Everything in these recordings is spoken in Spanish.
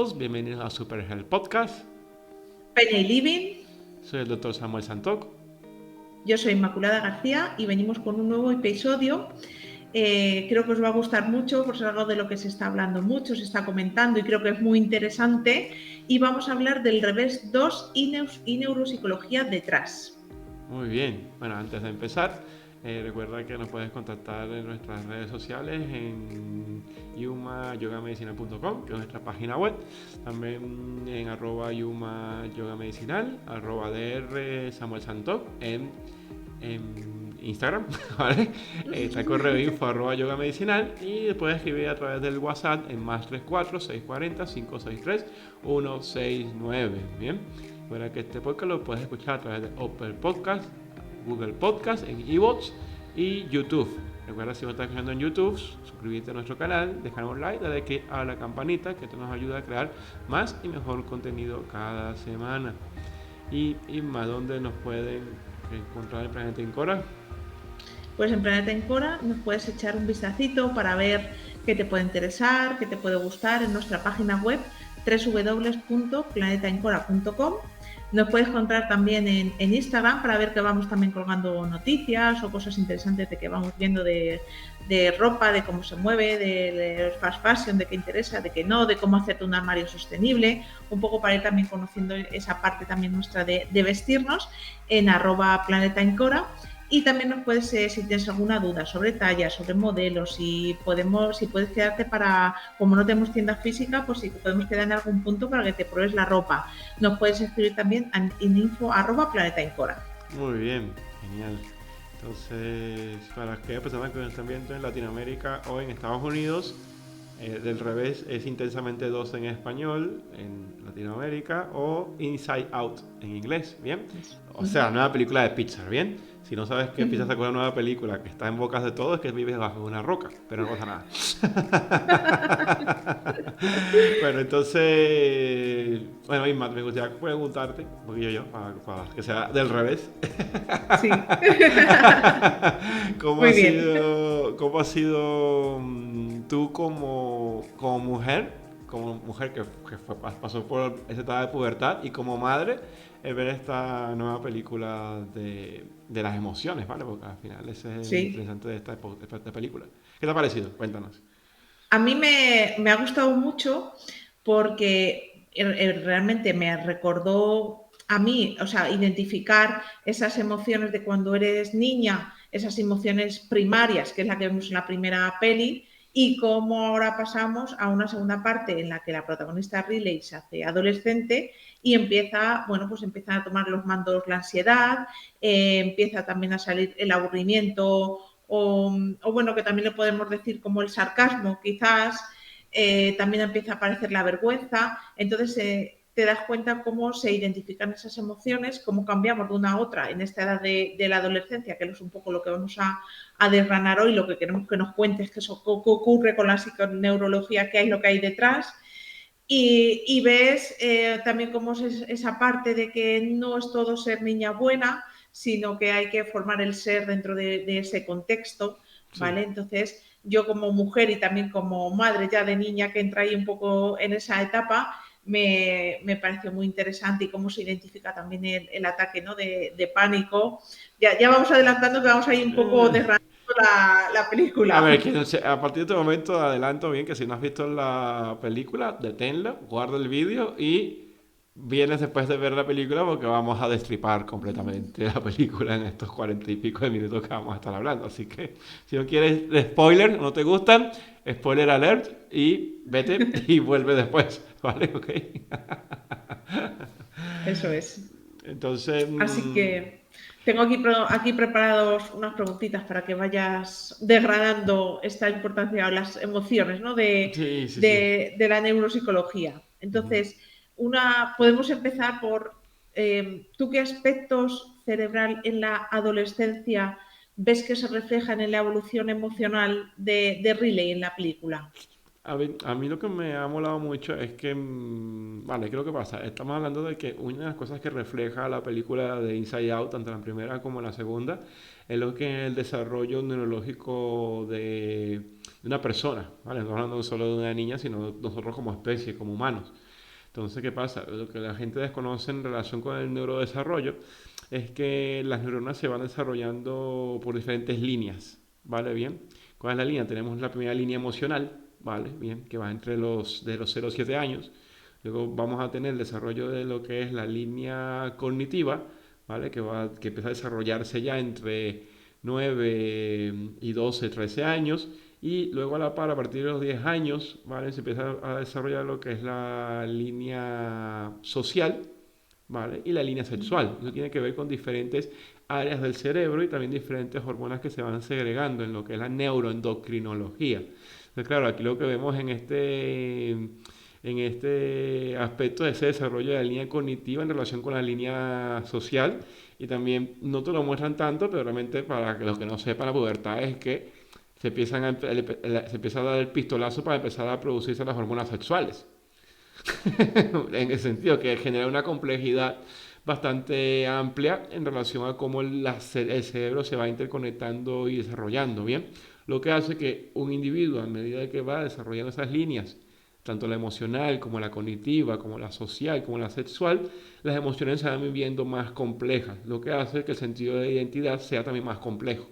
todos, bienvenidos a Super Health Podcast. Peña y Living, Soy el doctor Samuel Santoc. yo soy Inmaculada García y venimos con un nuevo episodio. Creo que os va a gustar mucho, porque es algo de lo que se está hablando mucho, se está comentando y creo que es muy interesante. Y vamos a hablar del revés 2 y neuropsicología detrás. Muy bien, bueno, antes de empezar, recuerda que nos puedes contactar en nuestras redes sociales en yumayogamedicina.com, que es nuestra página web, también en @yumayogamedicinal, @dr Samuel Santoc en Instagram, ¿vale? Está el correo info @yogamedicinal y puedes escribir a través del WhatsApp en +34 640 563 169, ¿bien? Recuerda que este podcast lo puedes escuchar a través de Apple Podcast, Google Podcast, en iVoox y YouTube. Recuerda, si no estás escuchando en YouTube, suscribirte a nuestro canal, dejar un like, darle click a la campanita, que esto nos ayuda a crear más y mejor contenido cada semana. Y más, ¿dónde nos pueden encontrar en Planeta Incora? Pues en Planeta Incora nos puedes echar un vistacito para ver qué te puede interesar, qué te puede gustar en nuestra página web www.planetaincora.com. Nos puedes encontrar también en Instagram para ver que vamos también colgando noticias o cosas interesantes de que vamos viendo de ropa, de cómo se mueve, de fast fashion, de qué interesa, de qué no, de cómo hacerte un armario sostenible, un poco para ir también conociendo esa parte también nuestra de vestirnos en @planetaincora. Y también nos puedes, si tienes alguna duda sobre tallas, sobre modelos, si puedes quedarte como no tenemos tienda física, pues si podemos quedar en algún punto para que te pruebes la ropa. Nos puedes escribir también en info@planetaincora. Muy bien, genial. Entonces, para aquellas personas que nos están viendo en Latinoamérica o en Estados Unidos, del revés es Intensamente 2 en español, en Latinoamérica, o Inside Out en inglés, ¿bien? O sea, nueva película de Pixar, ¿bien? Si no sabes que Pixar sacó una nueva película que está en bocas de todos, es que vives bajo una roca, pero no pasa nada. Bueno, entonces, bueno, Isma, me gustaría preguntarte, un poquillo yo, para que sea del revés. Sí. ¿Cómo ha Muy bien. sido tú como mujer pasó por esa etapa de pubertad y como madre, el ver esta nueva película de las emociones, ¿vale? Porque al final ese es lo Sí. interesante de esta película. ¿Qué te ha parecido? Cuéntanos. A mí me ha gustado mucho porque realmente me recordó a mí, o sea, identificar esas emociones de cuando eres niña, esas emociones primarias, que es la que vemos en la primera peli, y cómo ahora pasamos a una segunda parte en la que la protagonista Riley se hace adolescente y empieza a tomar los mandos la ansiedad, empieza también a salir el aburrimiento o bueno, que también le podemos decir como el sarcasmo, quizás, también empieza a aparecer la vergüenza, entonces te das cuenta cómo se identifican esas emociones, cómo cambiamos de una a otra en esta edad de la adolescencia, que es un poco lo que vamos a desgranar hoy, lo que queremos que nos cuentes, que eso, qué ocurre con la psiconeurología, qué es lo que hay detrás. Y ves también cómo es esa parte de que no es todo ser niña buena, sino que hay que formar el ser dentro de ese contexto, Sí. ¿vale? Entonces, yo como mujer y también como madre ya de niña que entra ahí un poco en esa etapa, me pareció muy interesante y cómo se identifica también el ataque, ¿no? de pánico. Ya vamos adelantando que vamos a ir un poco Eh, desgranando la A ver, película. que a partir de este momento adelanto bien que si no has visto la película, deténla, guarda el vídeo y vienes después de ver la película porque vamos a destripar completamente la película en estos 40 y pico de minutos que vamos a estar hablando. Así que si no quieres de spoiler, no te gustan, spoiler alert y vete y vuelve después, ¿vale? Ok. Eso es. Entonces, Así que tengo aquí preparados unas preguntitas para que vayas degradando esta importancia o las emociones, ¿no? sí, sí, sí. De la neuropsicología. Ujú. Entonces, podemos empezar por ¿tú qué aspectos cerebral en la adolescencia ves que se reflejan en la evolución emocional de Riley en la película? A mí lo que me ha molado mucho es que, vale, ¿qué es lo que pasa? Estamos hablando de que una de las cosas que refleja la película de Inside Out, tanto la primera como la segunda, es lo que es el desarrollo neurológico de una persona, ¿vale? No hablando solo de una niña, sino nosotros como especie, como humanos. Entonces, ¿qué pasa? Lo que la gente desconoce en relación con el neurodesarrollo es que las neuronas se van desarrollando por diferentes líneas, ¿vale? Bien. ¿Cuál es la línea? Tenemos la primera línea emocional, ¿vale? Bien, que va entre de los 0 a 7 años. Luego vamos a tener el desarrollo de lo que es la línea cognitiva, ¿vale? Que empieza a desarrollarse ya entre 9 y 12, 13 años. Y luego a la par, a partir de los 10 años, ¿vale? Se empieza a desarrollar lo que es la línea social, ¿vale? Y la línea sexual. Eso tiene que ver con diferentes áreas del cerebro y también diferentes hormonas que se van segregando en lo que es la neuroendocrinología. Entonces, claro, aquí lo que vemos en este aspecto de ese desarrollo de la línea cognitiva en relación con la línea social, y también no te lo muestran tanto, pero realmente para que los que no sepan, la pubertad es que se empieza a dar el pistolazo para empezar a producirse las hormonas sexuales. En el sentido que genera una complejidad bastante amplia en relación a cómo el cerebro se va interconectando y desarrollando, ¿bien? Lo que hace que un individuo, a medida que va desarrollando esas líneas, tanto la emocional como la cognitiva, como la social, como la sexual, las emociones se van viviendo más complejas, lo que hace que el sentido de identidad sea también más complejo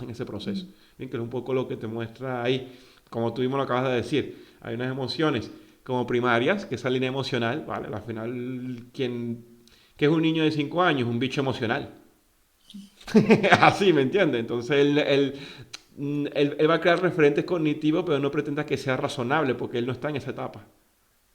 en ese proceso. Bien, que es un poco lo que te muestra ahí, como tú mismo lo acabas de decir, hay unas emociones como primarias, que esa línea emocional, ¿vale? Al final, ¿qué es un niño de 5 años? Un bicho emocional. Así, ¿me entiendes? Entonces él va a crear referentes cognitivos, pero no pretenda que sea razonable, porque él no está en esa etapa.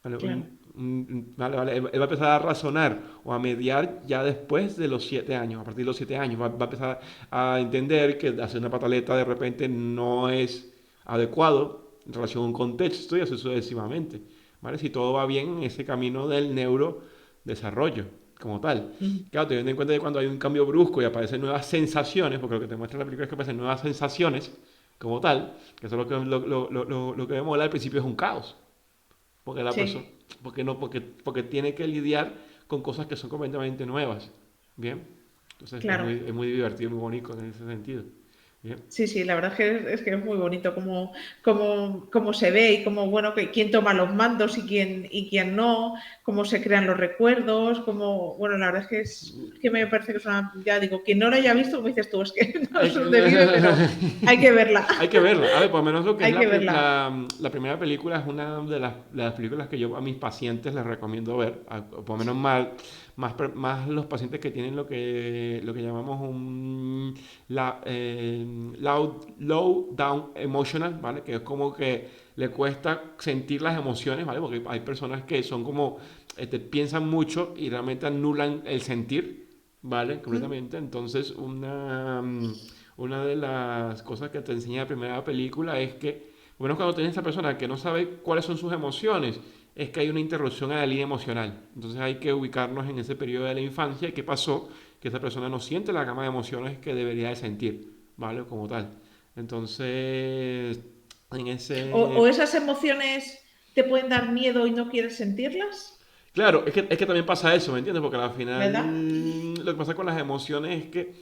¿Vale? Claro. Él va a empezar a razonar o a mediar ya después de los 7 años. A partir de los 7 años va a empezar a entender que hacer una pataleta de repente no es adecuado en relación a un contexto, y así sucesivamente. ¿Vale? Si todo va bien en ese camino del neurodesarrollo como tal. Claro, teniendo en cuenta que cuando hay un cambio brusco y aparecen nuevas sensaciones, porque lo que te muestra la película es que aparecen nuevas sensaciones como tal, que eso es lo que vemos al principio, es un caos. Porque la persona, Sí. porque tiene que lidiar con cosas que son completamente nuevas. Bien. Entonces Claro. es muy divertido, muy bonito en ese sentido. Bien. Sí, sí, la verdad es que es muy bonito cómo se ve y cómo, bueno, que quién toma los mandos y quién no, cómo se crean los recuerdos, cómo, bueno, la verdad es que me parece que es una, ya digo, quien no lo haya visto, como dices tú, es que no Hay es un vive, pero que, hay que verla, hay que verla. A ver, por lo menos lo que es hay que verla. la primera película es una de las películas que yo a mis pacientes les recomiendo ver. Por lo menos más los pacientes que tienen lo que llamamos un low down emotional, ¿vale? Que es como que le cuesta sentir las emociones, ¿vale? Porque hay personas que son como, piensan mucho y realmente anulan el sentir, ¿vale? Completamente. Entonces, una de las cosas que te enseña la primera película es que, bueno, cuando tienes esta persona que no sabe cuáles son sus emociones, es que hay una interrupción en la línea emocional. Entonces hay que ubicarnos en ese periodo de la infancia y qué pasó, que esa persona no siente la gama de emociones que debería de sentir, ¿vale? Como tal. Entonces, en O ese... esas emociones te pueden dar miedo y no quieres sentirlas, Claro, es que también pasa eso, ¿me entiendes? Porque al ¿verdad? final lo que pasa con las emociones es que,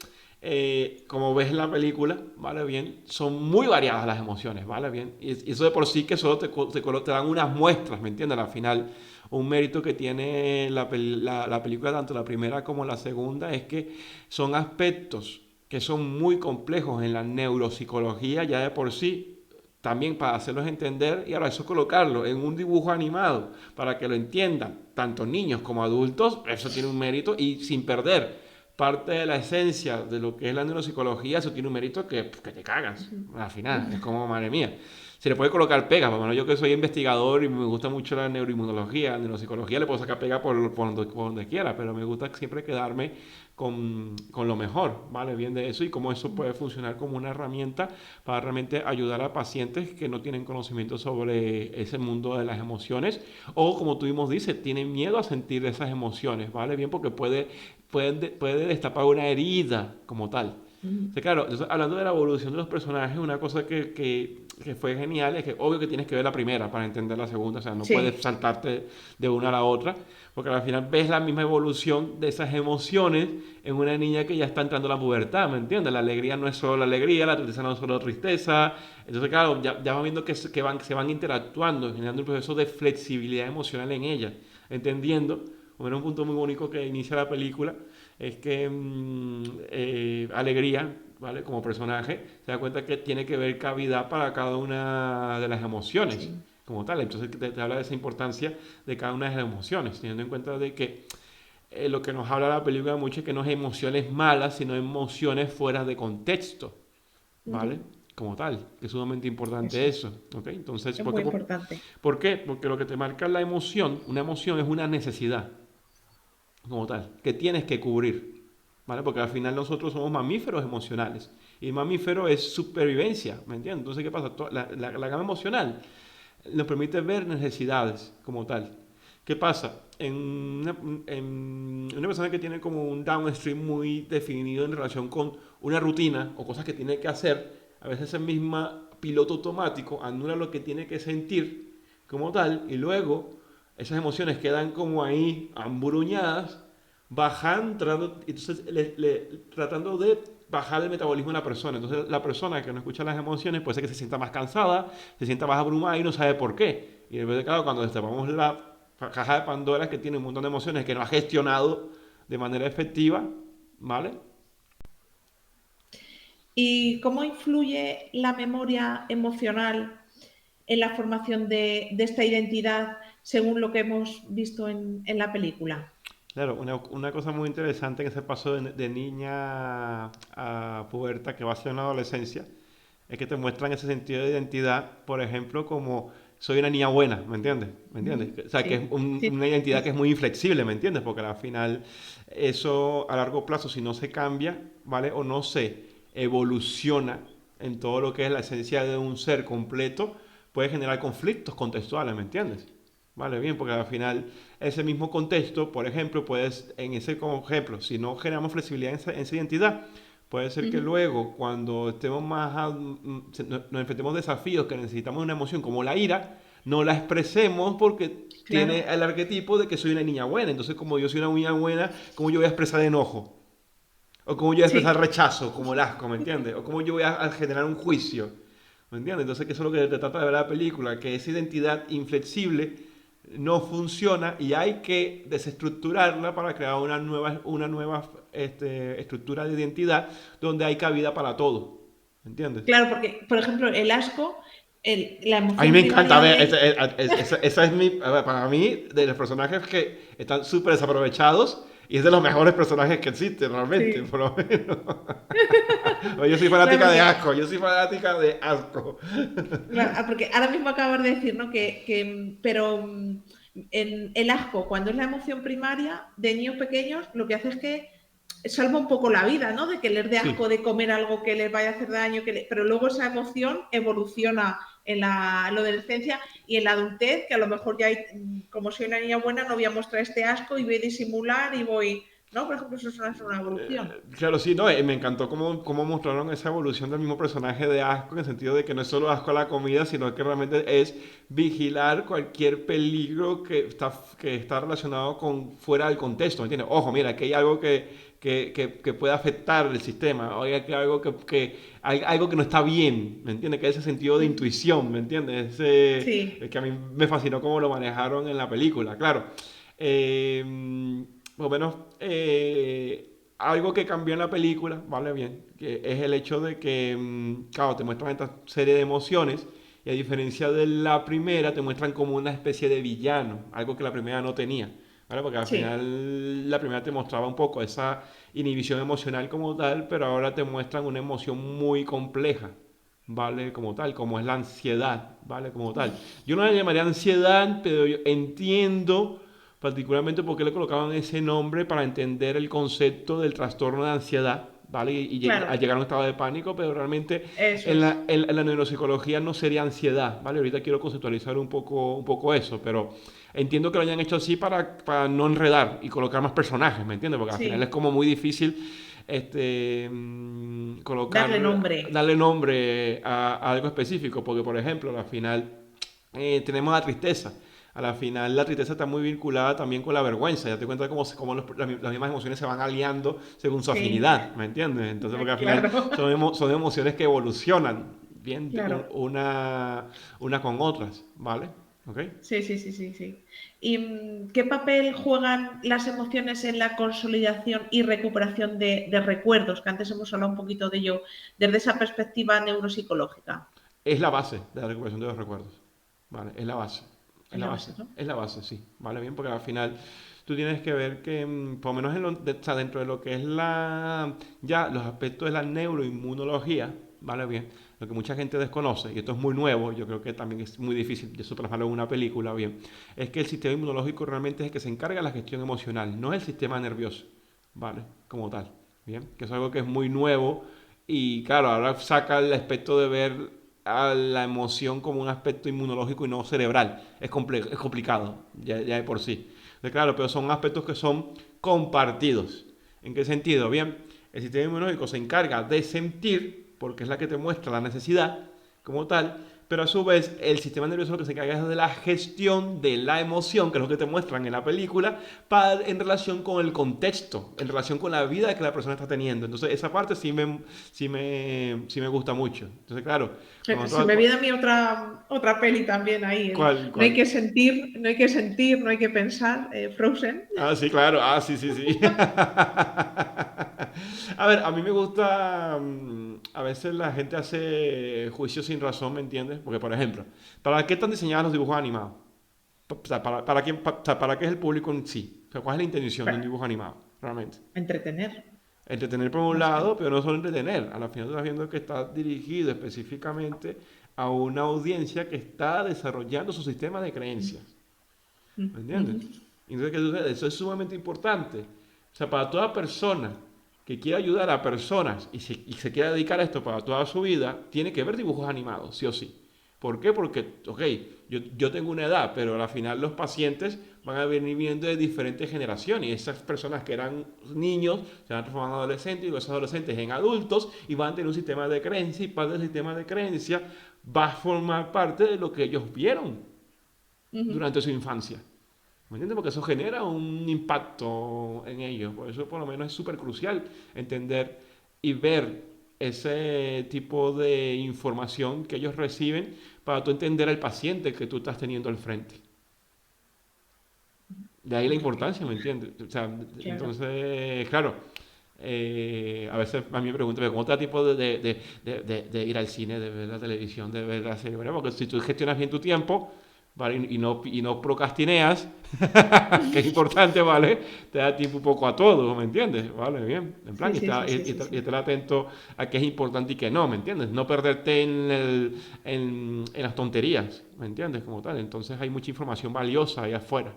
como ves en la película, ¿vale? Bien, son muy variadas las emociones, ¿vale? Bien, y eso de por sí que solo te dan unas muestras, ¿me entiendes? Al final, un mérito que tiene la película, tanto la primera como la segunda, es que son aspectos que son muy complejos en la neuropsicología ya de por sí, también para hacerlos entender, y ahora eso colocarlo en un dibujo animado para que lo entiendan tanto niños como adultos, eso tiene un mérito, y sin perder parte de la esencia de lo que es la neuropsicología, eso tiene un mérito que te cagas al final, es como, madre mía. Se le puede colocar pegas, bueno, yo que soy investigador y me gusta mucho la neuroinmunología, la neuropsicología, le puedo sacar pega por donde quiera, pero me gusta siempre quedarme con lo mejor, ¿vale? Bien de eso, y cómo eso puede funcionar como una herramienta para realmente ayudar a pacientes que no tienen conocimiento sobre ese mundo de las emociones, o como tú mismo dices, tienen miedo a sentir esas emociones, ¿vale? Bien, porque puede destapar una herida como tal. O sea, claro, entonces, hablando de la evolución de los personajes, una cosa que fue genial es que obvio que tienes que ver la primera para entender la segunda, o sea, no puedes Sí. saltarte de una a la otra, porque al final ves la misma evolución de esas emociones en una niña que ya está entrando a la pubertad, ¿me entiendes? La alegría no es solo la alegría, la tristeza no es solo tristeza, entonces claro, ya van viendo que se van interactuando, generando un proceso de flexibilidad emocional en ella, entendiendo, o menos un punto muy bonito que inicia la película, es que Alegría, ¿vale? Como personaje, se da cuenta que tiene que ver cavidad para cada una de las emociones, Sí. como tal. Entonces te habla de esa importancia de cada una de las emociones, teniendo en cuenta de que lo que nos habla la película mucho es que no es emociones malas, sino emociones fuera de contexto, ¿vale? Ujú. Como tal, que es sumamente importante Eso eso, ¿ok? Entonces, es muy importante. ¿por qué? Porque lo que te marca la emoción, una emoción es una necesidad, como tal, que tienes que cubrir, ¿vale? Porque al final nosotros somos mamíferos emocionales, y mamífero es supervivencia, ¿me entiendes? Entonces, ¿qué pasa? La gama emocional nos permite ver necesidades como tal. ¿Qué pasa? En una persona que tiene como un downstream muy definido en relación con una rutina o cosas que tiene que hacer, a veces ese misma piloto automático anula lo que tiene que sentir como tal y luego esas emociones quedan como ahí hamburuñadas, bajan, entonces tratando de bajar el metabolismo de la persona. Entonces la persona que no escucha las emociones puede ser que se sienta más cansada, se sienta más abrumada y no sabe por qué. Y en vez de claro, cuando destapamos la caja de Pandora que tiene un montón de emociones que no ha gestionado de manera efectiva, ¿vale? ¿Y cómo influye la memoria emocional en la formación de esta identidad según lo que hemos visto en la película? Claro, una cosa muy interesante en ese paso de niña a puberta que va hacia una adolescencia es que te muestran ese sentido de identidad, por ejemplo, como soy una niña buena, ¿me entiendes? ¿Me entiendes? Ujú. O sea, que es Sí, sí, una sí, identidad que es sí. muy inflexible, ¿me entiendes? Porque al final eso a largo plazo, si no se cambia, ¿vale? O no se evoluciona en todo lo que es la esencia de un ser completo, puede generar conflictos contextuales, ¿me entiendes? Vale, bien, porque al final ese mismo contexto, por ejemplo, puedes, en ese como ejemplo, si no generamos flexibilidad en esa identidad, puede ser que Ujú. luego, cuando estemos nos enfrentemos a desafíos que necesitamos una emoción como la ira, no la expresemos porque tiene Claro, el arquetipo de que soy una niña buena. Entonces, como yo soy una niña buena, ¿cómo yo voy a expresar enojo? O cómo yo voy a expresar sí. rechazo, como el asco, ¿me entiendes? O cómo yo voy a generar un juicio, ¿me entiendes? Entonces, que eso es lo que te trata de ver la película, que esa identidad inflexible no funciona y hay que desestructurarla para crear una nueva estructura de identidad donde hay cabida para todo, ¿me entiendes? Claro, porque, por ejemplo, el asco, la A mí emoción me encanta, a primaria ver, de... esa es mi, a ver, para mí, de los personajes que están súper desaprovechados y es de los mejores personajes que existen realmente, Sí, por lo menos. Yo soy claro, fanática de porque asco, yo soy fanática de asco. claro, porque ahora mismo acabas de decir, ¿no? Pero en el asco, cuando es la emoción primaria de niños pequeños, lo que hace es que salva un poco la vida, ¿no? De que les dé asco Sí, de comer algo que les vaya a hacer daño, pero luego esa emoción evoluciona en la adolescencia y en la adultez, que a lo mejor ya hay, como soy una niña buena, no voy a mostrar este asco y voy a disimular y voy, ¿no? Por ejemplo, eso es una evolución. claro, sí, no, me encantó cómo mostraron esa evolución del mismo personaje de asco, en el sentido de que no es solo asco a la comida, sino que realmente es vigilar cualquier peligro que está relacionado con fuera del contexto, ¿me entiendes? Ojo, mira, aquí hay algo que puede afectar el sistema, o hay aquí algo hay algo que no está bien, ¿me entiendes? Que es ese sentido de intuición, ¿me entiendes? Es Sí, que a mí me fascinó cómo lo manejaron en la película, claro. Eh, por lo menos algo que cambió en la película, vale bien, que es el hecho de que, claro, te muestran esta serie de emociones y a diferencia de la primera, te muestran como una especie de villano, algo que la primera no tenía, ¿vale? Porque al sí. final la primera te mostraba un poco esa inhibición emocional como tal, pero ahora te muestran una emoción muy compleja, ¿vale? Como tal, como es la ansiedad, ¿vale? Como tal. Yo no la llamaría ansiedad, pero yo entiendo particularmente porque le colocaban ese nombre para entender el concepto del trastorno de ansiedad, ¿vale? A Claro, llegar a un estado de pánico, pero realmente eso en es. la neuropsicología no sería ansiedad, ¿vale? Ahorita quiero conceptualizar un poco eso, pero entiendo que lo hayan hecho así para no enredar y colocar más personajes, ¿me entiendes? Porque al final es Sí, como muy difícil darle nombre. darle nombre a algo específico, porque por ejemplo, al final tenemos la tristeza. A la final la tristeza está muy vinculada también con la vergüenza. Ya te cuenta cómo las mismas emociones se van aliando según su Sí, afinidad, ¿me entiendes? Entonces, porque al final claro, son emociones que evolucionan bien claro. una con otras, ¿vale? ¿Ok? Sí, sí, sí, sí, sí. ¿Y qué papel juegan las emociones en la consolidación y recuperación de recuerdos? Que antes hemos hablado un poquito de ello desde esa perspectiva neuropsicológica. Es la base de la recuperación de los recuerdos. ¿Vale? Es la base. Es En la la base. base, ¿no? Es la base, sí. ¿Vale? Bien, porque al final tú tienes que ver que, por lo menos o sea, dentro de lo que es ya los aspectos de la neuroinmunología, ¿vale? Bien, lo que mucha gente desconoce, y esto es muy nuevo, yo creo que también es muy difícil de eso plasmarlo en una película, bien, es que el sistema inmunológico realmente es el que se encarga de la gestión emocional, no es el sistema nervioso, ¿vale? Como tal, bien, que es algo que es muy nuevo y claro, ahora saca el aspecto de ver a la emoción como un aspecto inmunológico y no cerebral. Es complicado, ya de por sí. Entonces, claro, pero son aspectos que son compartidos. ¿En qué sentido? Bien, el sistema inmunológico se encarga de sentir, porque es la que te muestra la necesidad como tal, pero a su vez el sistema nervioso lo que se encarga es de la gestión de la emoción, que es lo que te muestran en la película, en relación con el contexto, en relación con la vida que la persona está teniendo. Entonces esa parte sí me gusta mucho. Entonces claro, Se me viene a mí otra peli también ahí. ¿Cuál, No hay cuál? que sentir, no hay que sentir, no hay que pensar. Frozen. Ah, sí, claro. Ah, sí, sí, sí. A ver, a mí me gusta. A veces la gente hace juicios sin razón, ¿me entiendes? Porque, por ejemplo, ¿para qué están diseñados los dibujos animados? O sea, ¿para quién, o sea, ¿para qué es el público en sí? O sea, ¿cuál es la intención de un Bueno, dibujo animado, realmente? entretener, Entretener por un más que lado, nada. pero no solo entretener. A la final estás viendo que está dirigido específicamente a una audiencia que está desarrollando su sistema de creencias. ¿Me entiendes? Ujú. Y entonces, ¿qué sucede? Eso es sumamente importante. O sea, para toda persona que quiera ayudar a personas y se quiera dedicar a esto para toda su vida, tiene que ver dibujos animados, sí o sí. ¿Por qué? Porque, ok, yo tengo una edad, pero al final los pacientes van a venir viendo de diferentes generaciones y esas personas que eran niños se van transformando en adolescentes y esos adolescentes en adultos y van a tener un sistema de creencia y parte del sistema de creencia va a formar parte de lo que ellos vieron Ujú. durante su infancia. ¿Me entiendes? Porque eso genera un impacto en ellos. Por eso por lo menos es súper crucial entender y ver ese tipo de información que ellos reciben para tú entender al paciente que tú estás teniendo al frente. De ahí la Muy bien, importancia, ¿me entiendes? O sea, claro. entonces, claro, a veces a mí me preguntan, ¿cómo te da tiempo de ir al cine, de ver la televisión, de ver la serie? Bueno, porque si tú gestionas bien tu tiempo, ¿vale? Y no procrastineas, que es importante, ¿vale? Te da tiempo un poco a todo, ¿me entiendes? ¿Vale? Bien, en plan, Sí, y, sí, está, sí, y, sí, y sí, estar y sí. estar atento a qué es importante y qué no, ¿me entiendes? No perderte en las tonterías, ¿me entiendes? Como tal. Entonces hay mucha información valiosa ahí afuera.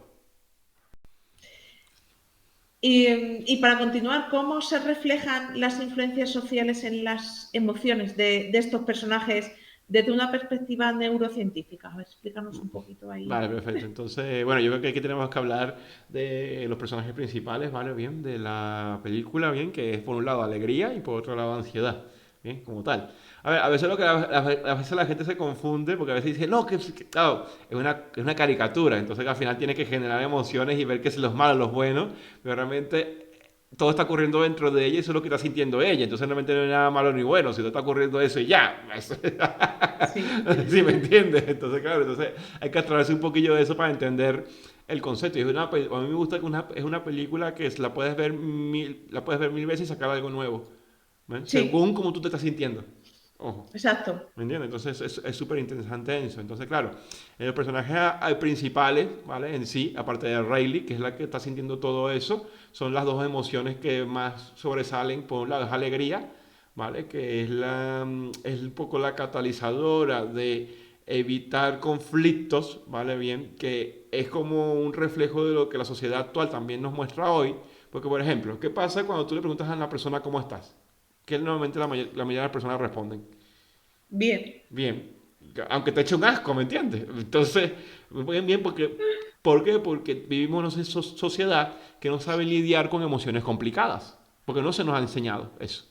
Y para continuar, ¿cómo se reflejan las influencias sociales en las emociones de estos personajes desde una perspectiva neurocientífica? A ver, explícanos un poquito ahí. Vale, perfecto. Entonces, bueno, yo creo que aquí tenemos que hablar de los personajes principales, ¿vale? Bien, de la película, bien, que es por un lado alegría y por otro lado ansiedad, bien, como tal. A ver, a veces a veces la gente se confunde porque a veces dice, no, claro, es una caricatura, entonces que al final tiene que generar emociones y ver qué es los malos, los buenos, pero realmente todo está ocurriendo dentro de ella y eso es lo que está sintiendo ella, entonces realmente no hay nada malo ni bueno, sino está ocurriendo eso y ya. Sí, ¿Sí me entiendes? Entonces, claro, hay que atravesar un poquillo de eso para entender el concepto. A mí me gusta que es una película que la puedes ver mil veces y sacar algo nuevo, ¿ven? sí, Según cómo tú te estás sintiendo. Ojo. exacto. ¿Me entiendes? Entonces es súper interesante eso. Entonces, claro, los personajes principales, ¿vale? En sí, aparte de Riley, que es la que está sintiendo todo eso, son las dos emociones que más sobresalen. Por un lado es alegría, ¿vale? Que es un poco la catalizadora de evitar conflictos, ¿vale? Bien, que es como un reflejo de lo que la sociedad actual también nos muestra hoy. Porque, por ejemplo, ¿qué pasa cuando tú le preguntas a una persona cómo estás? Que normalmente la mayoría de las personas responden. Bien. Bien, aunque te eche un asco, ¿me entiendes? Entonces, bien, bien, ¿por qué? Porque vivimos en una sociedad que no sabe lidiar con emociones complicadas, porque no se nos ha enseñado eso.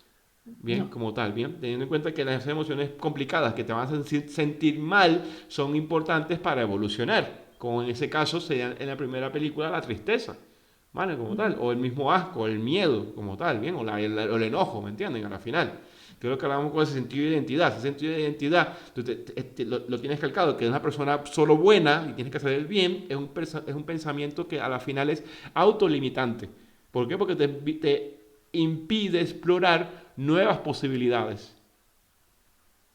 Bien, No. como tal, bien, teniendo en cuenta que las emociones complicadas que te van a sentir mal son importantes para evolucionar, como en ese caso sería en la primera película la tristeza. ¿vale? Como tal, o el mismo asco, el miedo, como tal, ¿bien? O el enojo, ¿me entienden? A la final. Creo que hablamos con ese sentido de identidad. Ese sentido de identidad, tú lo tienes calcado, que es una persona solo buena y tienes que hacer el bien, es un pensamiento que a la final es autolimitante. ¿Por qué? Porque te impide explorar nuevas posibilidades,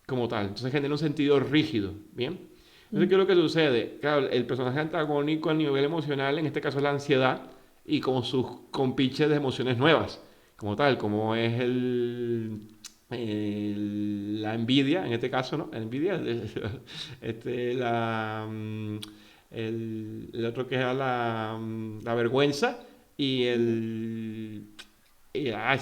como tal. Entonces genera un sentido rígido, ¿bien? Entonces, ¿qué es lo que sucede? Claro, el personaje antagónico a nivel emocional, en este caso es la ansiedad, y con sus compiches de emociones nuevas, como tal, como es la envidia, en este caso, ¿no? La envidia, la, el otro que es la vergüenza y es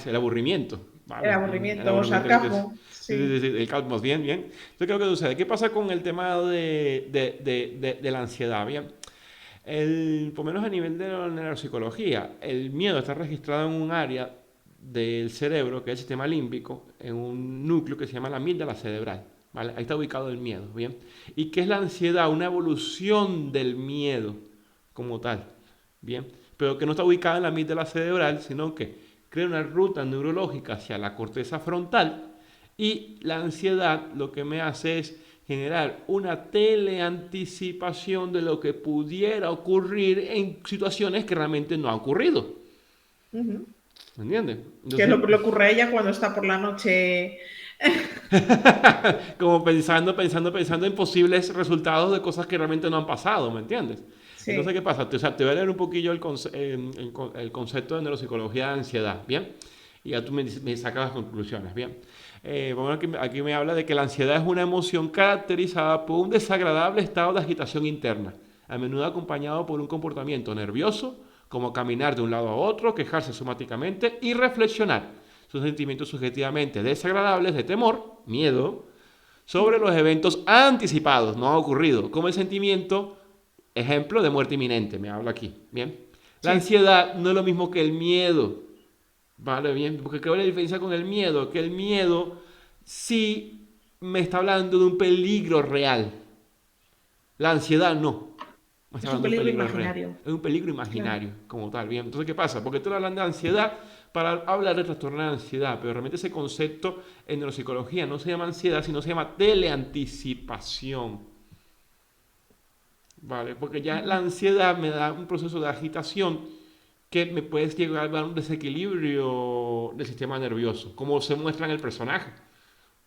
el aburrimiento, El ¿vale? Bien, el aburrimiento o aburrimiento que es. sarcasmo, Sí, sí, sí. sí, el calmos, bien, bien. Entonces, ¿qué es lo que sucede? ¿Qué pasa con el tema de la ansiedad? Bien, por lo menos a nivel de la neuropsicología, el miedo está registrado en un área del cerebro, que es el sistema límbico, en un núcleo que se llama la amígdala cerebral. ¿Vale? Ahí está ubicado el miedo, ¿bien? ¿Y qué es la ansiedad? Una evolución del miedo como tal, ¿bien? Pero que no está ubicada en la amígdala cerebral, sino que crea una ruta neurológica hacia la corteza frontal y la ansiedad lo que me hace es generar una teleanticipación de lo que pudiera ocurrir en situaciones que realmente no han ocurrido. Ujú. ¿Me entiendes? Que Entonces, le ocurre a ella cuando está por la noche. como pensando en posibles resultados de cosas que realmente no han pasado, ¿me entiendes? Entonces, ¿qué Sí. pasa? O sea, te voy a leer un poquillo el concepto de neuropsicología de ansiedad, ¿bien? Y ya tú me sacas las conclusiones, ¿bien? Bueno, aquí me habla de que la ansiedad es una emoción caracterizada por un desagradable estado de agitación interna, a menudo acompañado por un comportamiento nervioso, como caminar de un lado a otro, quejarse somáticamente y reflexionar. Son sentimientos subjetivamente desagradables de temor, miedo, sobre Ujú. los eventos anticipados, no ha ocurrido, como el sentimiento, ejemplo, de muerte inminente, me habla aquí, ¿bien? La Sí. ansiedad no es lo mismo que el miedo, ¿vale? Bien, porque creo la diferencia con el miedo, que el miedo sí me está hablando de un peligro real, la ansiedad no, me está Es un hablando de un peligro peligro real, imaginario. es un peligro Claro. imaginario como tal, ¿bien? Entonces, ¿qué pasa? Porque tú hablas de ansiedad para hablar de trastorno de ansiedad, pero realmente ese concepto en neuropsicología no se llama ansiedad, sino se llama teleanticipación, ¿vale? Porque ya la ansiedad me da un proceso de agitación que me puede llegar a dar un desequilibrio del sistema nervioso, como se muestra en el personaje.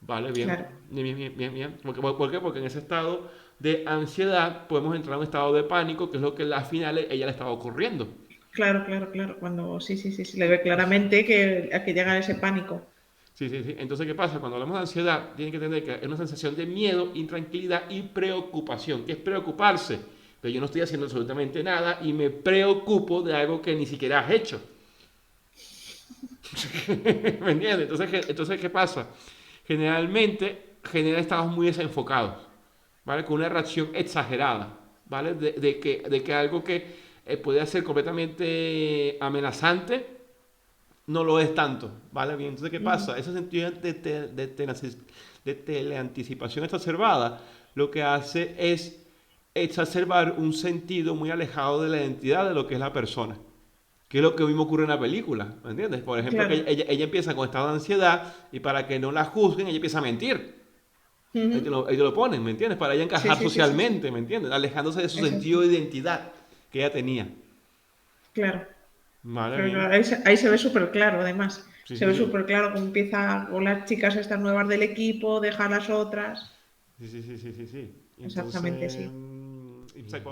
Vale, bien, Claro. bien, bien, bien, bien. ¿Por qué? Porque en ese estado de ansiedad podemos entrar en un estado de pánico, que es lo que al final ella le estaba ocurriendo. Claro, claro, claro. Cuando sí, sí, sí, se le ve claramente que a que llega ese pánico. Sí, sí, sí. Entonces, ¿qué pasa? Cuando hablamos de ansiedad, tienen que entender que es una sensación de miedo, intranquilidad y preocupación. ¿Qué es preocuparse? Que yo no estoy haciendo absolutamente nada y me preocupo de algo que ni siquiera has hecho. ¿Me entiendes? Entonces, ¿qué pasa? Generalmente genera estados muy desenfocados, ¿vale? Con una reacción exagerada, ¿vale? De que algo que puede ser completamente amenazante no lo es tanto, ¿vale? Bien, entonces, ¿qué Ujú. pasa? Ese sentido de teleanticipación exacerbada lo que hace es exacerbar un sentido muy alejado de la identidad de lo que es la persona. Que es lo que mismo ocurre en la película, ¿me entiendes? Por ejemplo, que Claro. ella empieza con estado de ansiedad y para que no la juzguen, ella empieza a mentir. Ujú. Ahí te lo ponen, ¿me entiendes? Para ella Sí, encajar sí, sí, sí, sí. socialmente, ¿me entiendes? Alejándose de su Eso sentido sí. de identidad que ella tenía. Claro. Vale, Claro, bien. claro. Ahí se ve súper claro, además. Sí, Se sí, ve sí. súper claro cómo empieza con las chicas estas nuevas del equipo, deja a las otras. Sí, sí, sí, sí, sí, sí. Exactamente, Entonces, sí.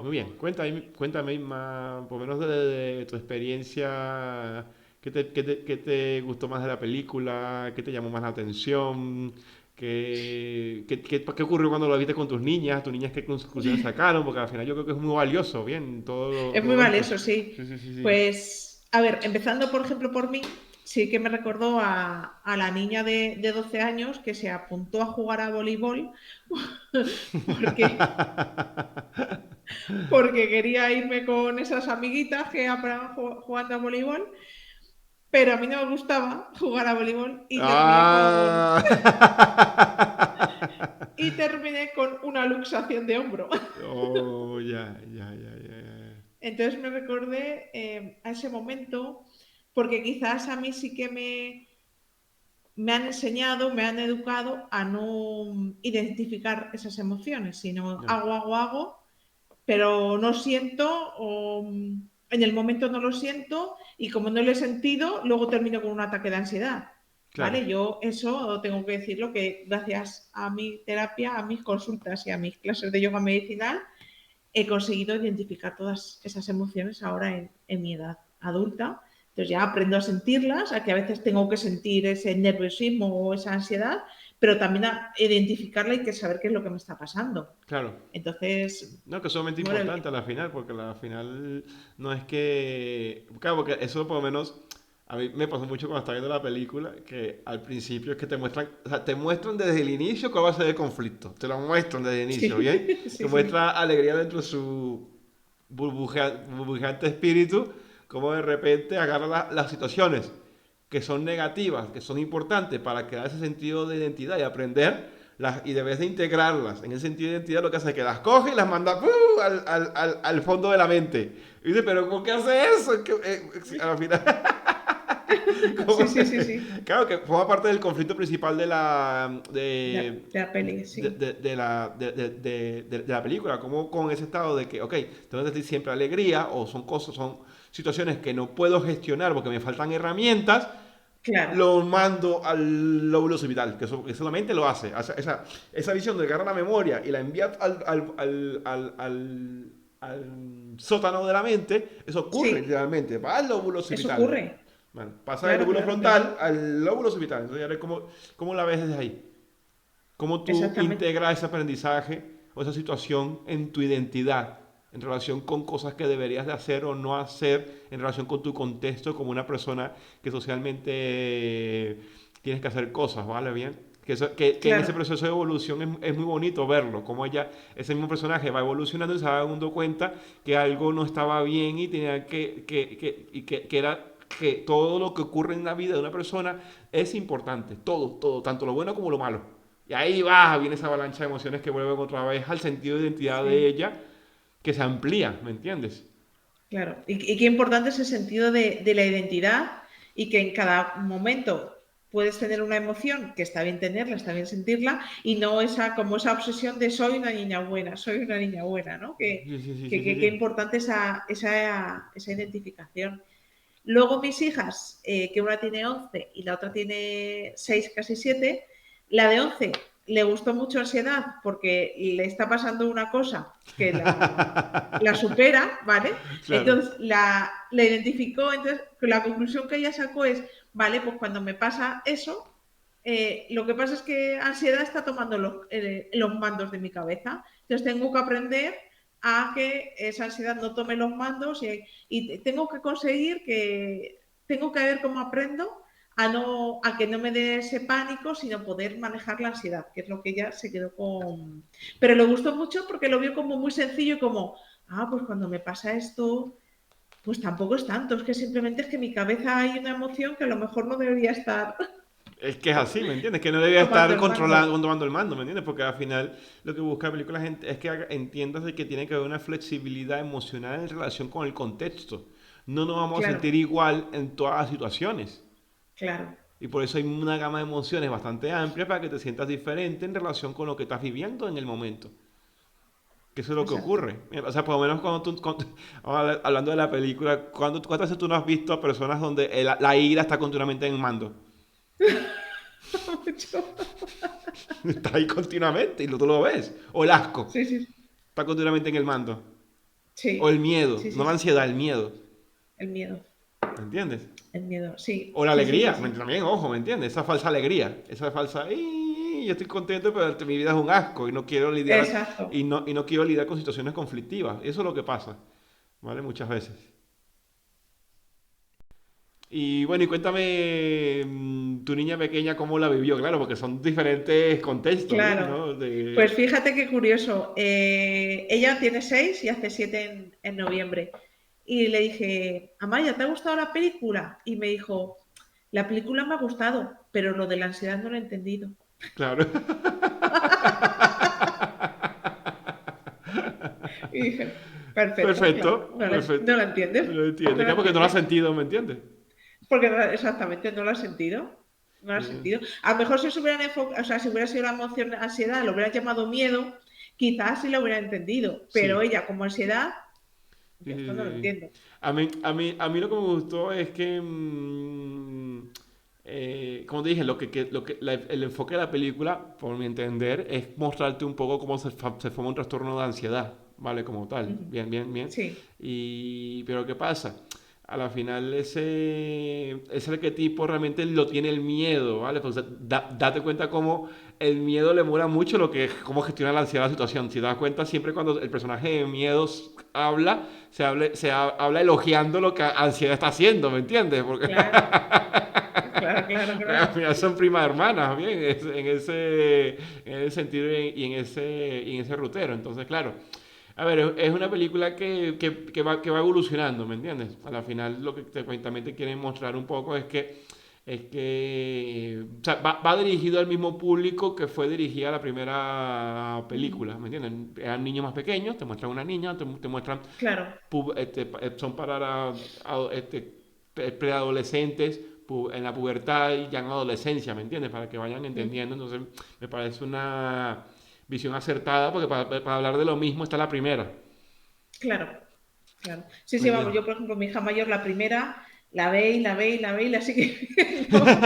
muy bien. Cuéntame más, por lo menos de tu experiencia, ¿qué te gustó más de la película? ¿Qué te llamó más la atención? ¿Qué ocurrió cuando lo viste con tus niñas qué conclusiones sacaron? Porque al final yo creo que es muy valioso, bien, Es muy todo esto. valioso, sí. Sí, sí, sí, sí. Pues, a ver, empezando por ejemplo por mí, sí que me recordó a la niña de 12 años que se apuntó a jugar a voleibol porque, porque quería irme con esas amiguitas que aprendan jugando a voleibol, pero a mí no me gustaba jugar a voleibol Ah. y terminé con una luxación de hombro. Oh, ya, ya, ya, ya, ya. Entonces me recordé a ese momento, porque quizás a mí sí que me han enseñado, me han educado a no identificar esas emociones, sino No, hago, pero no siento o en el momento no lo siento y como no lo he sentido, luego termino con un ataque de ansiedad. claro, ¿Vale? Yo eso tengo que decirlo que gracias a mi terapia, a mis consultas y a mis clases de yoga medicinal, he conseguido identificar todas esas emociones ahora en mi edad adulta. Entonces ya aprendo a sentirlas, a que a veces tengo que sentir ese nerviosismo o esa ansiedad, pero también a identificarla y que saber qué es lo que me está pasando. claro. Entonces, No, que es sumamente bueno, importante a la final, porque a la final no es que... Claro, porque eso por lo menos a mí me pasó mucho cuando estaba viendo la película, que al principio es que te muestran, o sea, te muestran desde el inicio cuál va a ser el conflicto, te lo muestran desde el inicio, ¿bien? sí, Te sí, sí, muestra alegría dentro de su burbujeante espíritu, como de repente agarra las situaciones que son negativas, que son importantes para crear ese sentido de identidad y aprender, y debes de integrarlas en ese sentido de identidad, lo que hace es que las coge y las manda al fondo de la mente. Y dice, pero ¿por qué hace eso? Al final, sí, ¿cómo sí, sí, sí, claro que forma parte del conflicto principal de la de la peli, sí, de la película, como con ese estado de que, ok, tengo que sentir siempre alegría o son cosas, son situaciones que no puedo gestionar porque me faltan herramientas, claro, lo mando al lóbulo occipital, que solamente lo hace. Esa visión de agarrar la memoria y la envía al sótano de la mente, eso ocurre sí, literalmente, va al lóbulo eso occipital. ocurre, Bueno, pasa del claro, lóbulo claro, claro, frontal al lóbulo occipital. Entonces, ya ves cómo la ves desde ahí. Cómo tú exactamente, integras ese aprendizaje o esa situación en tu identidad, en relación con cosas que deberías de hacer o no hacer, en relación con tu contexto como una persona que socialmente tienes que hacer cosas, ¿vale? Bien. Que en ese claro, proceso de evolución es muy bonito verlo, cómo ella, ese mismo personaje va evolucionando y se va dando cuenta que algo no estaba bien y tenía que era que todo lo que ocurre en la vida de una persona es importante, todo, tanto lo bueno como lo malo. Y ahí va, viene esa avalancha de emociones que vuelven otra vez al sentido de identidad de sí. ella, que se amplía, ¿me entiendes? Claro, y qué importante es el sentido de la identidad y que en cada momento puedes tener una emoción que está bien tenerla, está bien sentirla y no esa como esa obsesión de soy una niña buena, ¿no? Sí, sí, sí, sí, Qué sí. importante esa identificación. Luego mis hijas, que una tiene 11 y la otra tiene 6 casi 7, la de 11 le gustó mucho ansiedad porque le está pasando una cosa que la supera, ¿vale? Claro. Entonces la identificó, entonces la conclusión que ella sacó es, vale, pues cuando me pasa eso, lo que pasa es que ansiedad está tomando los mandos de mi cabeza, entonces tengo que aprender a que esa ansiedad no tome los mandos y tengo que conseguir tengo que ver cómo aprendo a que no me dé ese pánico, sino poder manejar la ansiedad, que es lo que ella se quedó con. Pero le gustó mucho porque lo vio como muy sencillo y como, pues cuando me pasa esto, pues tampoco es tanto, es que simplemente es que en mi cabeza hay una emoción que a lo mejor no debería estar Es que es así, ¿me entiendes? Que no debía tomando estar el mando. controlando el mando, ¿me entiendes? Porque al final lo que busca la película es que entiendas de que tiene que haber una flexibilidad emocional en relación con el contexto. No nos vamos a Claro, sentir igual en todas las situaciones. claro, Y por eso hay una gama de emociones bastante amplia para que te sientas diferente en relación con lo que estás viviendo en el momento. Que eso es lo que exacto. ocurre. O sea, por lo menos hablando de la película, ¿cuántas veces tú no has visto a personas donde la ira está continuamente en el mando? Mucho. Está ahí continuamente y tú lo ves. O el asco Sí, sí, está continuamente en el mando. O el sí, miedo, sí, no sí, la sí. ansiedad, el miedo. El miedo, ¿Me entiendes? el miedo, O sí, la sí, sí, alegría, sí, sí. también, ojo, ¿me entiendes? Esa falsa alegría, esa falsa, yo estoy contento, pero mi vida es un asco y no quiero lidiar, Exacto. y no quiero lidiar con situaciones conflictivas. Eso es lo que pasa, ¿vale? Muchas veces. Y bueno, y cuéntame tu niña pequeña cómo la vivió, claro, porque son diferentes contextos, ¿bien? Claro. ¿No? Pues fíjate qué curioso. Ella tiene 6 y hace 7 en noviembre. Y le dije, Amaya, ¿te ha gustado la película? Y me dijo, la película me ha gustado, pero lo de la ansiedad no lo he entendido. Claro. Y dije, Perfecto, claro. Perfecto, No la perfecto. entiendes. Lo entiende, No la claro, porque no lo has entiendes. sentido, ¿me entiendes? Porque exactamente no lo has sentido. No lo has Eh, sentido. A lo mejor si se hubieran enfocado, o sea, si hubiera sido la emoción ansiedad, lo hubieran llamado miedo, quizás sí lo hubiera entendido. Pero sí. ella, como ansiedad, Sí, yo sí, esto no lo sí. entiendo. A mí lo que me gustó es que, como te dije, el enfoque de la película, por mi entender, es mostrarte un poco cómo se forma un trastorno de ansiedad, ¿vale? Como tal. Ujú. Bien, bien, bien. Sí, Pero ¿qué pasa? A la final ese arquetipo realmente lo tiene el miedo, ¿vale? Pues date cuenta cómo el miedo le muera mucho cómo gestiona la ansiedad la situación. Si te das cuenta, siempre cuando el personaje de miedos habla, habla elogiando lo que ansiedad está haciendo, ¿me entiendes? Porque claro, claro, claro, al claro. final son primas hermanas, bien, en ese sentido y en ese rutero. Entonces, claro. A ver, es una película que va evolucionando, ¿me entiendes? A la final lo que también te quieren mostrar un poco o sea, va dirigido al mismo público que fue dirigida la primera Ujú. película, ¿me entienden? Eran niños más pequeños, te muestran una niña, te muestran, Claro, son para preadolescentes en la pubertad y ya en adolescencia, ¿me entiendes? Para que vayan ujú. entendiendo, entonces me parece una visión acertada porque para hablar de lo mismo está la primera, Claro, claro. Sí, ¿me sí, vamos, entiendes? yo por ejemplo, mi hija mayor, la primera, la ve y la ve y la ve y la sigue viendo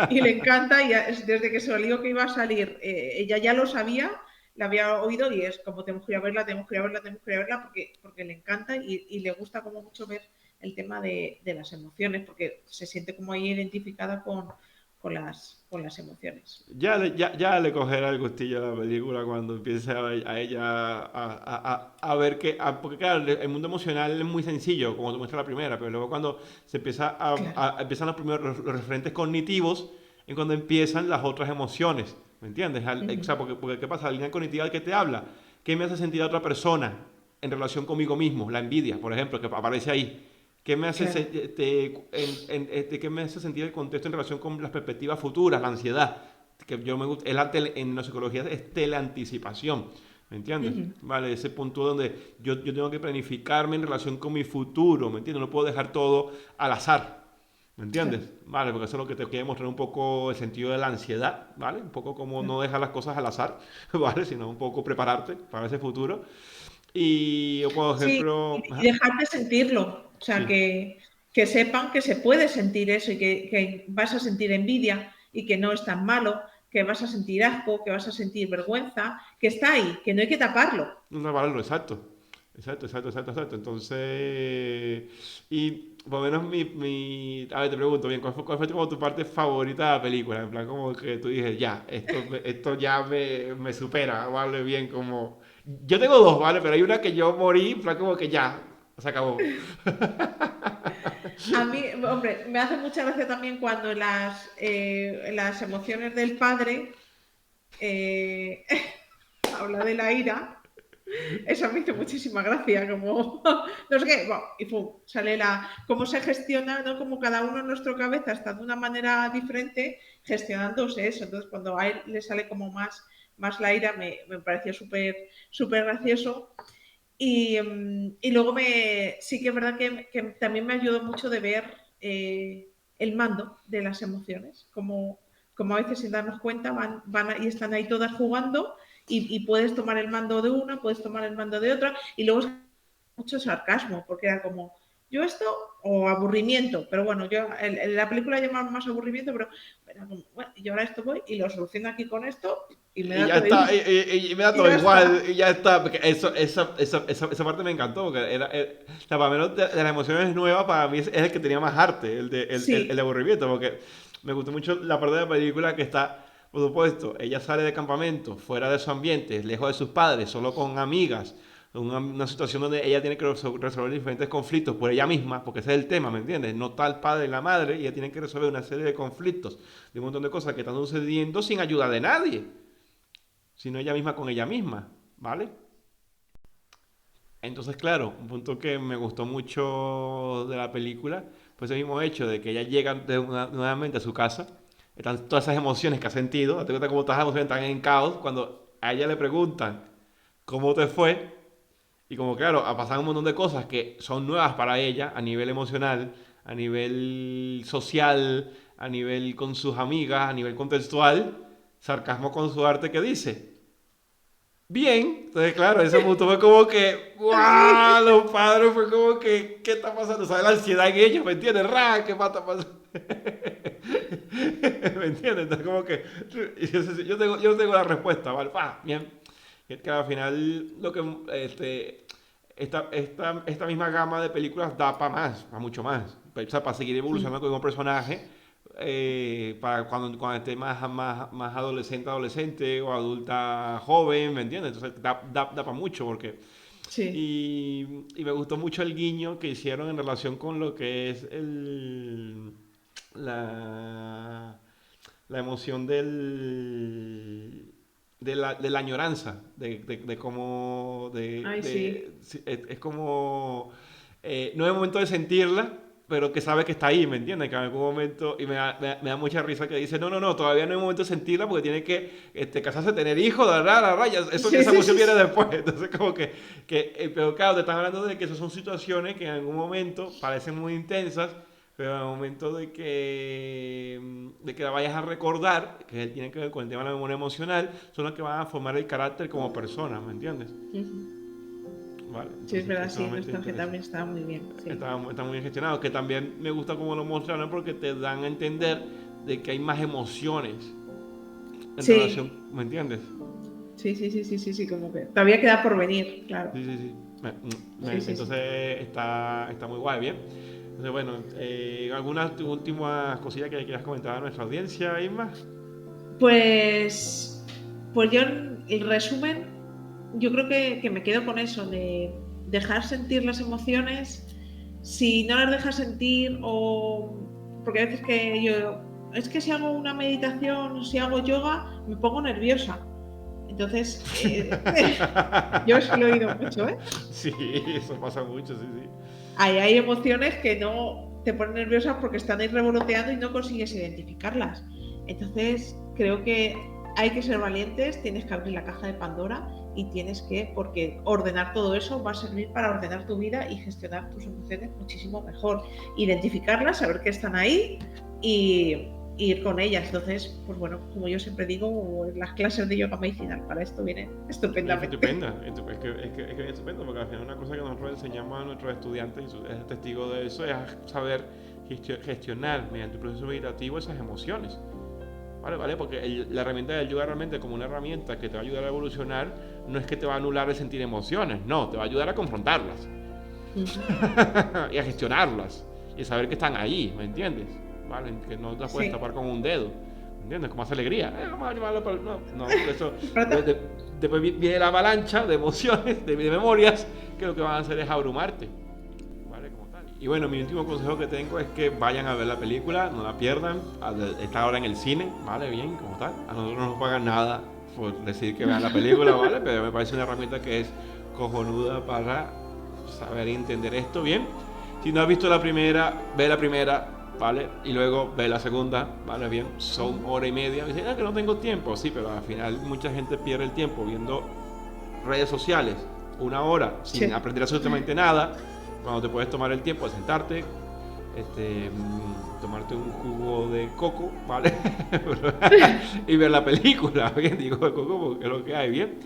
y le encanta y desde que salió que iba a salir, ella ya lo sabía, la había oído y es como tenemos que ir a verla, tenemos que ir a verla, tenemos que ir a verla porque le encanta y le gusta como mucho ver el tema de las emociones porque se siente como ahí identificada con las emociones. Ya le cogerá el gustillo a la película cuando empiece a ella a ver porque claro, el mundo emocional es muy sencillo, como te muestra la primera, pero luego cuando se Claro. empiezan los primeros los referentes cognitivos, es cuando empiezan las otras emociones, ¿me entiendes? O Ujú. sea, porque ¿qué pasa? La línea cognitiva del que te habla, ¿qué me hace sentir a otra persona en relación conmigo mismo? La envidia, por ejemplo, que aparece ahí. ¿Qué me hace, Claro. qué me hace sentir el contexto en relación con las perspectivas futuras, la ansiedad? Que yo me gusta, en la psicología es teleanticipación, ¿me entiendes? Ujú. Vale, ese punto donde yo tengo que planificarme en relación con mi futuro, ¿me entiendes? No puedo dejar todo al azar, ¿me Claro. entiendes? Vale, porque eso es lo que te quiere mostrar un poco el sentido de la ansiedad, ¿vale? Un poco como Claro. no dejar las cosas al azar, ¿vale? Sino un poco prepararte para ese futuro. Y yo, por Sí, ejemplo, y ajá, dejar de sentirlo. O sea, sí. que sepan que se puede sentir eso y que vas a sentir envidia y que no es tan malo, que vas a sentir asco, que vas a sentir vergüenza, que está ahí, que no hay que taparlo. No valorarlo, exacto. Exacto, exacto, exacto, exacto. Entonces, y por lo menos a ver, te pregunto bien, ¿cuál fue como tu parte favorita de la película? En plan, como que tú dices, ya, esto ya me supera, vale, bien, como... Yo tengo dos, ¿vale? Pero hay una que yo morí, en plan, como que ya, se acabó. A mí, hombre, me hace mucha gracia también cuando en las emociones del padre eh, habla de la ira. Eso me hizo muchísima gracia, como, no sé qué, bueno, y pum, sale cómo se gestiona, ¿no? Como cada uno en nuestra cabeza está de una manera diferente gestionándose eso. Entonces, cuando a él le sale como más la ira, me pareció súper súper gracioso. Y luego sí que es verdad que también me ayudó mucho de ver el mando de las emociones, como a veces sin darnos cuenta y están ahí todas jugando y puedes tomar el mando de una, puedes tomar el mando de otra y luego es mucho sarcasmo, porque era como, yo esto o aburrimiento, pero bueno, yo en la película llamaban más aburrimiento, pero era como, bueno, yo ahora esto voy y lo soluciono aquí con esto y me Y da ya todo está, igual. y me da Y todo ya igual, está. y ya está. Porque esa parte me encantó, porque o sea, para menos de las emociones nuevas, para mí es el que tenía más arte, el de Sí, aburrimiento, porque me gustó mucho la parte de la película que está, por supuesto, ella sale de campamento, fuera de su ambiente, lejos de sus padres, solo con amigas, una situación donde ella tiene que resolver diferentes conflictos por ella misma, porque ese es el tema, ¿me entiendes? No está el padre y la madre, y ella tiene que resolver una serie de conflictos, de un montón de cosas que están sucediendo sin ayuda de nadie sino ella misma con ella misma, ¿vale? Entonces, claro, un punto que me gustó mucho de la película fue ese mismo hecho de que ella llega nuevamente a su casa, están todas esas emociones que ha sentido, date cuenta cómo todas esas emociones están en caos, cuando a ella le preguntan cómo te fue, Y como claro, ha pasado un montón de cosas que son nuevas para ella a nivel emocional, a nivel social, a nivel con sus amigas, a nivel contextual, sarcasmo con su arte que dice. Bien, entonces claro, ese punto fue como que, ¡guau! Sí, Los padres fue como que, ¿qué está pasando? ¿Sabes la ansiedad en ellos? ¿Me entiendes? ¡Ra! ¿Qué está pasando? ¿Me entiendes? Entonces como que, yo tengo la respuesta, ¿vale? ¡Pah! Bien. Y es que al final, esta misma gama de películas da para más, para mucho más. O sea, para seguir evolucionando con un personaje, para cuando esté más adolescente o adulta joven, ¿me entiendes? Entonces da para mucho porque... sí, Y me gustó mucho el guiño que hicieron en relación con lo que es la, la emoción de la añoranza, de cómo, ay, sí, sí, es como, no es el momento de sentirla, pero que sabe que está ahí, ¿me entiendes? Que en algún momento, y me da mucha risa que dice, no, no, no, todavía no es el momento de sentirla porque tiene que casarse, tener hijos, la raya, sí, esa sí, emoción sí, viene sí. después, entonces como pero claro, te están hablando de que esas son situaciones que en algún momento parecen muy intensas, pero en el momento de que la vayas a recordar, que tiene que ver con el tema de la memoria emocional, son las que van a formar el carácter como persona, ¿me entiendes? Ujú. Vale, Sí, es entonces verdad, es sí, sumamente nuestra interesante. también está muy bien, sí. Está muy bien gestionado, que también me gusta cómo lo mostraron porque te dan a entender de que hay más emociones en relación, Sí, ¿me entiendes? sí, sí, sí, sí, sí, sí, como que todavía queda por venir, claro. Sí, sí, sí. Sí, sí, sí. Entonces está muy guay, bien. Entonces, bueno, ¿algunas últimas cosillas que quieras comentar a nuestra audiencia, Isma? Pues, pues yo en el resumen, yo creo que me quedo con eso, de dejar sentir las emociones. Si no las dejas sentir o... Porque a veces que yo... Es que si hago una meditación, si hago yoga, me pongo nerviosa. Entonces, yo eso lo he oído mucho, ¿eh? Sí, eso pasa mucho, sí, sí. Hay emociones que no te ponen nerviosas porque están ahí revoloteando y no consigues identificarlas. Entonces, creo que hay que ser valientes, tienes que abrir la caja de Pandora y tienes que, porque ordenar todo eso va a servir para ordenar tu vida y gestionar tus emociones muchísimo mejor. Identificarlas, saber que están ahí y ir con ellas. Entonces, pues bueno, como yo siempre digo, las clases de yoga medicinal para esto vienen Es estupendamente. estupenda, es que es estupendo, porque al final una cosa que nosotros enseñamos a nuestros estudiantes, y es testigo de eso, es saber gestionar mediante un proceso meditativo esas emociones. ¿Vale? ¿Vale? Porque la herramienta del yoga realmente como una herramienta que te va a ayudar a evolucionar, no es que te va a anular el sentir emociones, no, te va a ayudar a confrontarlas y a gestionarlas y a saber que están ahí, ¿me entiendes? ¿Vale? Que no las puedes Sí. tapar con un dedo, ¿me entiendes? Como hace alegría, vamos a llevarlo no, no, eso, después viene la avalancha de emociones, de memorias, que lo que van a hacer es abrumarte. ¿Vale? Como tal. Y bueno, mi último consejo que tengo es que vayan a ver la película, no la pierdan, está ahora en el cine, ¿vale? Bien, como tal. A nosotros no nos pagan nada por decir que vean la película, ¿vale? Pero me parece una herramienta que es cojonuda para saber y entender esto bien. Si no has visto la primera, ve la primera, ¿vale? Y luego ve la segunda, ¿vale? Bien, son hora y media. Y dicen, que no tengo tiempo, sí, pero al final mucha gente pierde el tiempo viendo redes sociales una hora sin Sí. aprender absolutamente nada, cuando te puedes tomar el tiempo de sentarte, tomarte un jugo de coco, ¿vale? Y ver la película, bien, digo de coco porque es lo que hay, bien.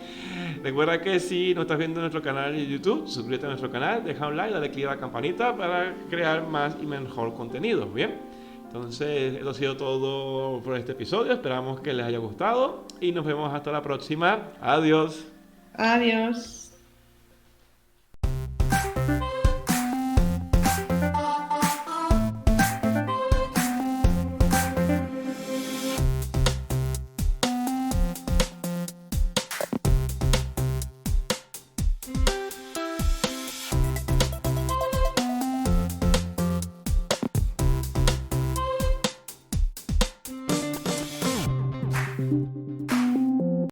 Recuerda que si no estás viendo nuestro canal de YouTube, suscríbete a nuestro canal, deja un like, dale click a la campanita para crear más y mejor contenido, bien. Entonces, eso ha sido todo por este episodio. Esperamos que les haya gustado y nos vemos hasta la próxima. Adiós. Adiós.